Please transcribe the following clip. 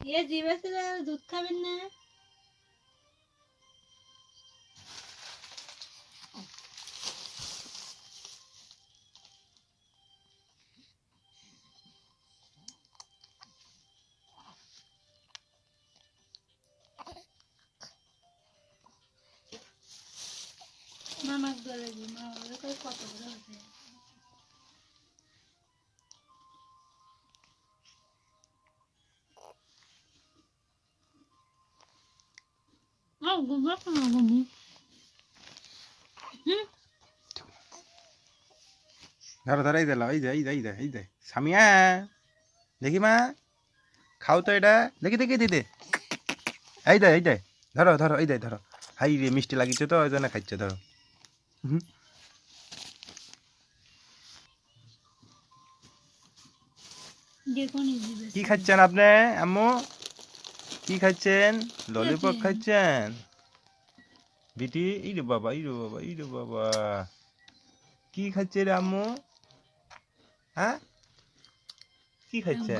ये जीवे से दूध खाবেন না মামা বলে দি মা বলে কত বড় হয়েছে ধরো ধরো, এই দিলাম, এই দে সামিয়া, দেখি মা, খাও তো এটা, দেখি দেখি দিদে, এই দে ধরো ধরো, এই দে ধরো, হাই রে মিষ্টি লাগিছে তো ওই জন্য খাইছে, ধরো। কি খাচ্ছেন আপনি আম্মু? কি খাচ্ছেন? ললিপপ খাচ্ছেন বিটি? ইরে বাবা, ইরে বাবা, ইরে বাবা, কি খাচ্ছে রে আম্মু? হ্যাঁ, কি খাচ্ছে?